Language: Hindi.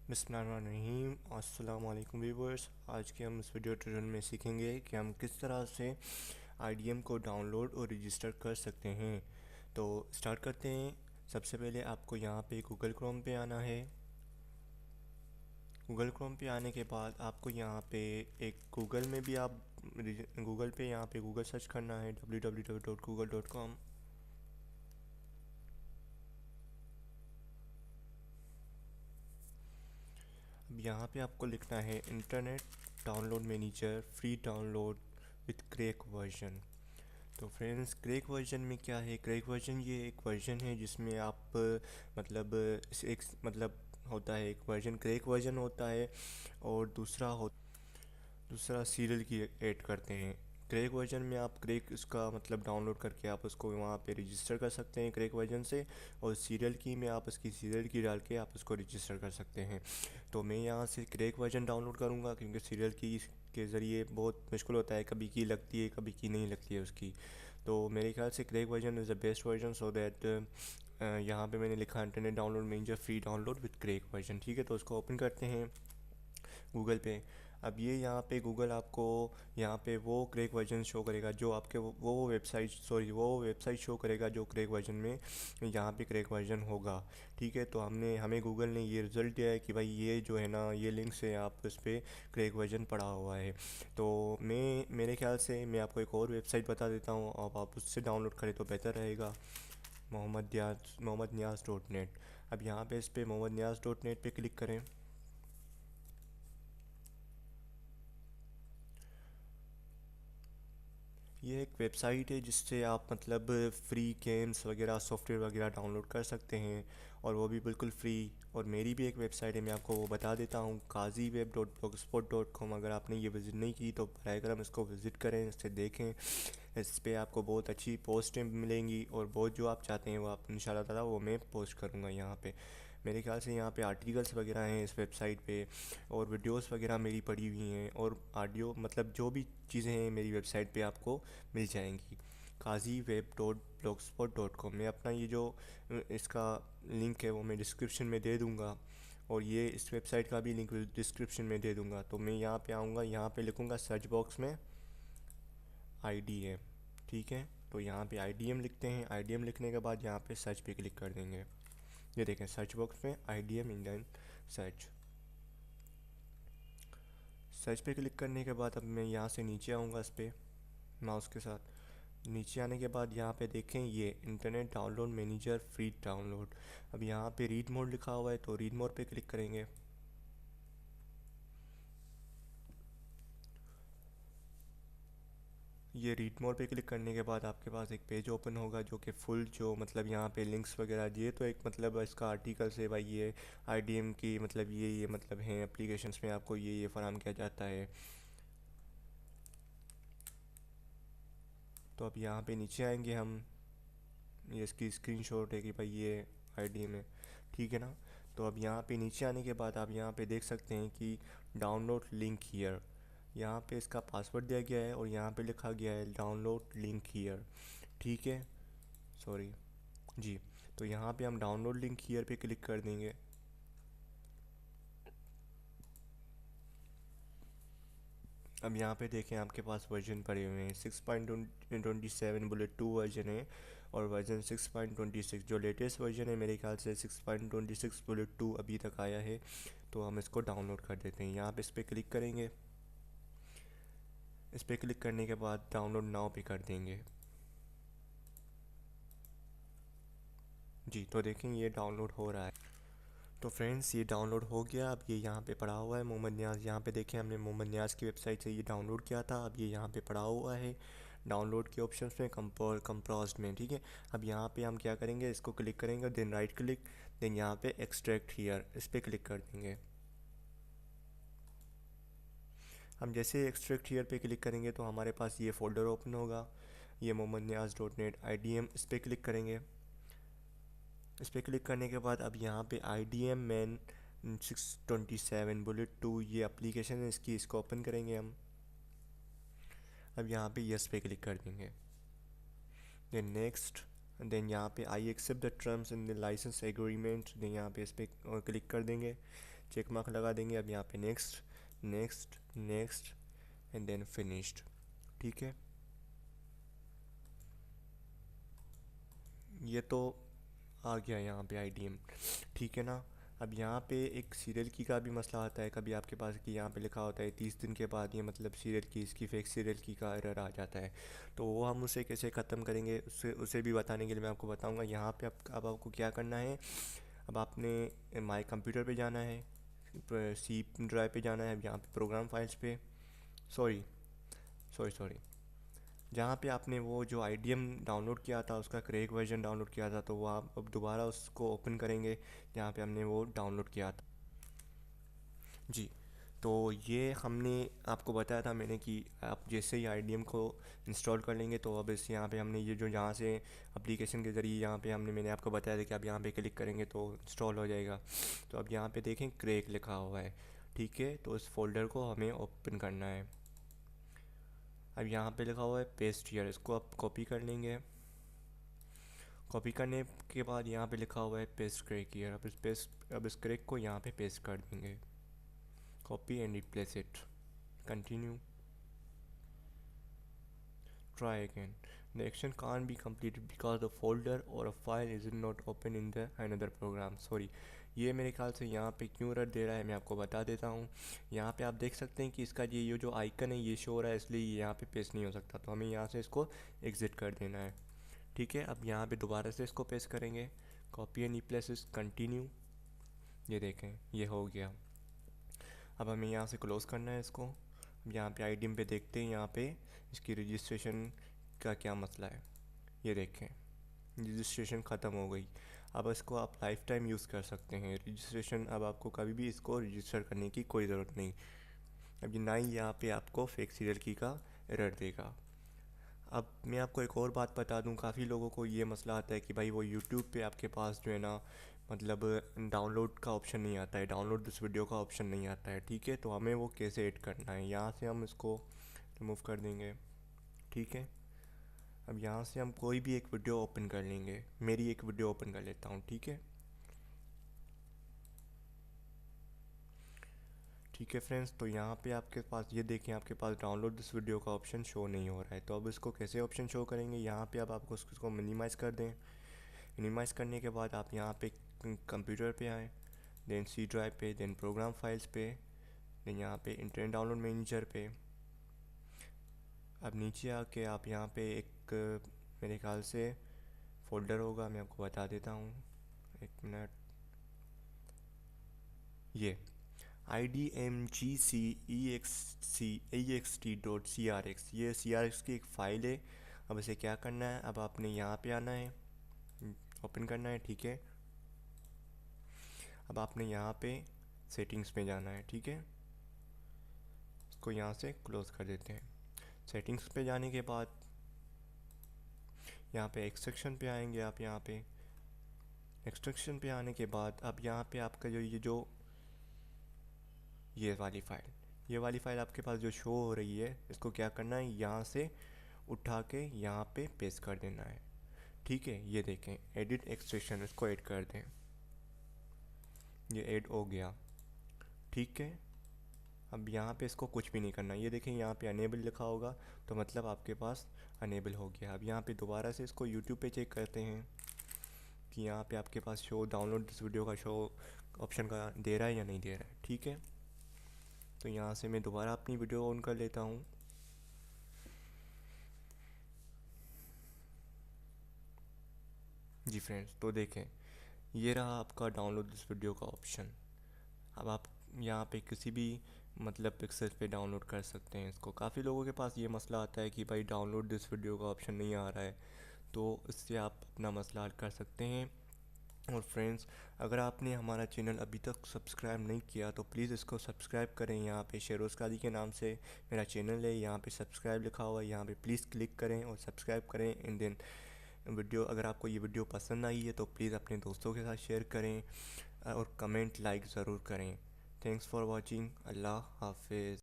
बिस्मिल्लाहिर्रहमानिर्रहीम। अस्सलाम वालेकुम व्यूअर्स। आज के हम इस वीडियो ट्यूटोरियल में सीखेंगे कि हम किस तरह से आईडीएम को डाउनलोड और रजिस्टर कर सकते हैं। तो स्टार्ट करते हैं। सबसे पहले आपको यहाँ पे गूगल क्रोम पे आना है। गूगल क्रोम पे आने के बाद आपको यहाँ पे एक गूगल में भी आप गूगल पे यहाँ पे गूगल सर्च करना है www.google.com। अब यहाँ पे आपको लिखना है internet download manager free download with crack version. तो फ्रेंड्स, क्रैक वर्जन में क्या है? क्रैक वर्जन ये एक वर्जन है जिसमें आप मतलब एक मतलब होता है, एक वर्जन क्रैक वर्जन होता है और दूसरा सीरियल की ऐड करते हैं। क्रैक वर्जन में आप क्रैक उसका मतलब डाउनलोड करके आप उसको वहाँ पे रजिस्टर कर सकते हैं क्रैक वर्जन से, और सीरियल की में आप उसकी सीरियल की डाल के आप उसको रजिस्टर कर सकते हैं। तो मैं यहाँ से क्रैक वर्जन डाउनलोड करूँगा क्योंकि सीरियल की के ज़रिए बहुत मुश्किल होता है, कभी की लगती है कभी की नहीं लगती है उसकी। तो मेरे ख्याल से crack version is the best version. So that यहाँ पे मैंने लिखा internet download manager free download with crack version. ठीक है, तो उसको ओपन करते हैं गूगल पे। अब ये यहाँ पे गूगल आपको यहाँ पे वो क्रैक वर्जन शो करेगा जो आपके वो वेबसाइट शो करेगा जो क्रैक वर्जन में यहाँ पे क्रैक वर्जन होगा। ठीक है, तो हमें गूगल ने ये रिज़ल्ट दिया है कि भाई ये जो है ना, ये लिंक से आप उस पर क्रैक वर्जन पड़ा हुआ है। तो मेरे ख्याल से मैं आपको एक और वेबसाइट बता देता हूँ, अब आप उससे डाउनलोड करें तो बेहतर रहेगा। mohammad niaz.net। अब यहाँ पे इस पर mohammad niaz.net पे क्लिक करें। ये एक वेबसाइट है जिससे आप मतलब फ्री गेम्स वगैरह सॉफ्टवेयर वगैरह डाउनलोड कर सकते हैं, और वो भी बिल्कुल फ्री। और मेरी भी एक वेबसाइट है, मैं आपको वो बता देता हूँ, kaziweb.blogspot.com। अगर आपने ये विज़िट नहीं की तो बर करम इसको विज़िट करें, इससे देखें। इस पे आपको बहुत अच्छी पोस्टें मिलेंगी और बहुत जो आप चाहते हैं वो आप इंशाल्लाह ताला वो मैं पोस्ट करूँगा यहाँ पे। मेरे ख्याल से यहाँ पे आर्टिकल्स वगैरह हैं इस वेबसाइट पे, और वीडियोस वगैरह मेरी पड़ी हुई हैं, और ऑडियो मतलब जो भी चीज़ें हैं मेरी वेबसाइट पे आपको मिल जाएंगी। kaziweb.blogspot.com में अपना ये जो इसका लिंक है वो मैं डिस्क्रिप्शन में दे दूँगा, और ये इस वेबसाइट का भी लिंक डिस्क्रिप्शन में दे दूँगा। तो मैं यहाँ पे आऊँगा, यहाँ पे लिखूँगा सर्च बॉक्स में IDM। ठीक है, तो यहाँ पे IDM लिखते हैं। IDM लिखने के बाद यहाँ पे सर्च पे क्लिक कर देंगे। ये देखें सर्च बॉक्स में IDM इंडियन सर्च। सर्च पे क्लिक करने के बाद अब मैं यहाँ से नीचे आऊँगा इस पर माउस के साथ। नीचे आने के बाद यहाँ पे देखें ये internet download manager free download. अब यहाँ पे रीड मोड लिखा हुआ है तो रीड मोड पे क्लिक करेंगे। ये रीड मोड पे क्लिक करने के बाद आपके पास एक पेज ओपन होगा जो कि फुल जो मतलब यहाँ पे लिंक्स वगैरह दिए, तो एक मतलब इसका आर्टिकल से भाई ये IDM की मतलब ये मतलब हैं एप्लीकेशंस में आपको ये फराहम किया जाता है। तो अब यहाँ पे नीचे आएंगे हम, ये इसकी स्क्रीनशॉट है कि भाई ये IDM है। ठीक है ना। तो अब यहाँ पे नीचे आने के बाद आप यहाँ पे देख सकते हैं कि डाउनलोड लिंक हियर। यहाँ पे इसका पासवर्ड दिया गया है और यहाँ पे लिखा गया है डाउनलोड लिंक हियर। ठीक है, सॉरी जी। तो यहाँ पे हम डाउनलोड लिंक हियर पे क्लिक कर देंगे। अब यहाँ पे देखें आपके पास वर्जन पड़े हुए हैं 6.27 वर्जन है, और वर्जन 6.26 जो लेटेस्ट वर्जन है मेरे ख्याल से 6.26 अभी तक आया है। तो हम इसको डाउनलोड कर देते हैं। यहाँ पे इस पर क्लिक करेंगे। इस पर क्लिक करने के बाद डाउनलोड नाउ पे कर देंगे। जी, तो देखें ये डाउनलोड हो रहा है। तो फ्रेंड्स, ये डाउनलोड हो गया। अब ये यहाँ पे पड़ा हुआ है मोहम्मद नियाज़। यहाँ पे देखें हमने मोहम्मद नियाज़ की वेबसाइट से ये डाउनलोड किया था। अब ये यहाँ पे पड़ा हुआ है डाउनलोड के ऑप्शंस में कंपोज्ड में। ठीक है, अब यहाँ पे हम क्या करेंगे, इसको क्लिक करेंगे, देन राइट क्लिक, देन यहाँ पे एक्सट्रैक्ट हियर इस पर क्लिक कर देंगे। हम जैसे एक्सट्रैक्ट हियर पे क्लिक करेंगे तो हमारे पास ये फ़ोल्डर ओपन होगा, ये mohammadniaz.net IDM। इस पर क्लिक करेंगे। इस पर क्लिक करने के बाद अब यहाँ पे IDM मैन 627 ये एप्लीकेशन है इसकी, इसको ओपन करेंगे हम। अब यहाँ पे यस पे क्लिक कर देंगे, देन नेक्स्ट, देन यहाँ पे I accept the terms in the licence agreement, then यहाँ पे इस पर क्लिक कर देंगे। चेक मार्क लगा देंगे। अब यहाँ पे next next next and then finished. ठीक है, ये तो आ गया यहाँ पे आईडीएम। ठीक है ना। अब यहाँ पे एक सीरियल की का भी मसला आता है कभी आपके पास कि यहाँ पे लिखा होता है 30 दिन के बाद ये मतलब सीरियल की इसकी फेक सीरियल की का एरर आ जाता है। तो वो हम उसे कैसे ख़त्म करेंगे उसे भी बताने के लिए मैं आपको बताऊँगा। यहाँ पे अब आपको क्या करना है। अब आपने माई कंप्यूटर पे जाना है, सी ड्राइव पे जाना है, यहाँ पे प्रोग्राम फाइल्स पे, सॉरी सॉरी सॉरी, जहाँ पे आपने वो जो आईडीएम डाउनलोड किया था उसका क्रैक वर्जन डाउनलोड किया था, तो वो आप अब दोबारा उसको ओपन करेंगे जहाँ पे हमने वो डाउनलोड किया था। जी, तो ये हमने आपको बताया था मैंने कि आप जैसे ही आईडीएम को इंस्टॉल कर लेंगे तो अब इस यहाँ पे हमने ये जो यहाँ से एप्लीकेशन के ज़रिए यहाँ पे मैंने आपको बताया था कि आप यहाँ पे क्लिक करेंगे तो इंस्टॉल हो जाएगा। तो अब यहाँ पे देखें क्रैक लिखा हुआ है। ठीक है, तो इस फोल्डर को हमें ओपन करना है। अब यहाँ पे लिखा हुआ है पेस्ट हियर, इसको आप कॉपी कर लेंगे। कॉपी करने के बाद यहाँ पे लिखा हुआ है पेस्ट क्रैक हियर, अब इस क्रैक को यहाँ पे पेस्ट कर देंगे। Copy and replace it, continue, try again. The action can't be completed because the folder or a file is not open in the another program. Sorry, ये मेरे ख्याल से यहाँ पे क्यों एरर दे रहा है मैं आपको बता देता हूँ। यहाँ पे आप देख सकते हैं कि इसका ये जो आइकन है ये शो हो रहा है, इसलिए ये यहाँ पे पेस्ट नहीं हो सकता, तो हमें यहाँ से इसको एग्ज़िट कर देना है। ठीक है, अब यहाँ पे दोबारा से इसको पेस्ट करेंगे, copy and replace it, continue. ये देखें ये हो गया। अब हमें यहाँ से क्लोज़ करना है इसको। यहाँ पे आईडीएम पे देखते हैं यहाँ पे इसकी रजिस्ट्रेशन का क्या मसला है। ये देखें रजिस्ट्रेशन ख़त्म हो गई। अब इसको आप लाइफ टाइम यूज़ कर सकते हैं रजिस्ट्रेशन। अब आपको कभी भी इसको रजिस्टर करने की कोई ज़रूरत नहीं। अब ये ना ही यहाँ पे आपको फेक सीरियल की का एरर देगा। अब मैं आपको एक और बात बता दूं, काफ़ी लोगों को ये मसला आता है कि भाई वो यूट्यूब पे आपके पास जो है ना मतलब डाउनलोड का ऑप्शन नहीं आता है, डाउनलोड दिस वीडियो का ऑप्शन नहीं आता है। ठीक है, तो हमें वो कैसे ऐड करना है, यहाँ से हम इसको रिमूव कर देंगे। ठीक है, अब यहाँ से हम कोई भी एक वीडियो ओपन कर लेंगे। मेरी एक वीडियो ओपन कर लेता हूँ। ठीक है, ठीक है फ्रेंड्स, तो यहाँ पे आपके पास ये देखें आपके पास डाउनलोड दिस वीडियो का ऑप्शन शो नहीं हो रहा है। तो अब इसको कैसे ऑप्शन शो करेंगे, यहाँ पे अब आपको इसको मिनिमाइज़ कर दें। मिनिमाइज़ करने के बाद आप यहाँ पे कंप्यूटर पे आएँ, देन सी ड्राइव पे, देन प्रोग्राम फाइल्स पे, देन यहाँ पे इंटरनेट डाउनलोड मैनेजर पे। अब नीचे आके आप यहाँ पे एक मेरे ख्याल से फ़ोल्डर होगा, मैं आपको बता देता हूँ, एक मिनट। ये IDMGCEXT.CRX, ये CRX की एक फ़ाइल है। अब इसे क्या करना है, अब आपने यहाँ पे आना है, ओपन करना है। ठीक है, अब आपने यहाँ पे सेटिंग्स में जाना है। ठीक है, इसको यहाँ से क्लोज़ कर देते हैं। सेटिंग्स पे जाने के बाद यहाँ पे एक्सट्रैक्शन पे आएंगे आप। यहाँ पे एक्सट्रैक्शन पे आने के बाद अब यहाँ पे आपका ये वाली फ़ाइल आपके पास जो शो हो रही है, इसको क्या करना है, यहाँ से उठा के यहाँ पे पेस्ट कर देना है। ठीक है, ये देखें एडिट एक्सट्रैक्शन, इसको ऐड कर दें। ये ऐड हो गया। ठीक है, अब यहाँ पे इसको कुछ भी नहीं करना। ये देखें यहाँ पे अनेबल लिखा होगा, तो मतलब आपके पास अनेबल हो गया। अब यहाँ पे दोबारा से इसको यूट्यूब पे चेक करते हैं कि यहाँ पे आपके पास शो डाउनलोड दिस वीडियो का शो ऑप्शन का दे रहा है या नहीं दे रहा है। ठीक है, तो यहाँ से मैं दोबारा अपनी वीडियो ऑन कर लेता हूँ। जी फ्रेंड्स, तो देखें ये रहा आपका डाउनलोड दिस वीडियो का ऑप्शन। अब आप यहाँ पे किसी भी मतलब पिक्सल पे डाउनलोड कर सकते हैं इसको। काफ़ी लोगों के पास ये मसला आता है कि भाई डाउनलोड दिस वीडियो का ऑप्शन नहीं आ रहा है, तो इससे आप अपना मसला हल कर सकते हैं। और फ्रेंड्स, अगर आपने हमारा चैनल अभी तक सब्सक्राइब नहीं किया तो प्लीज़ इसको सब्सक्राइब करें। यहाँ पे शेरोज़ कादी के नाम से मेरा चैनल है, यहाँ पे सब्सक्राइब लिखा हुआ है, यहाँ पे प्लीज़ क्लिक करें और सब्सक्राइब करें। एंड देन वीडियो, अगर आपको ये वीडियो पसंद आई है तो प्लीज़ अपने दोस्तों के साथ शेयर करें और कमेंट लाइक ज़रूर करें। Thanks for watching. अल्लाह हाफिज़।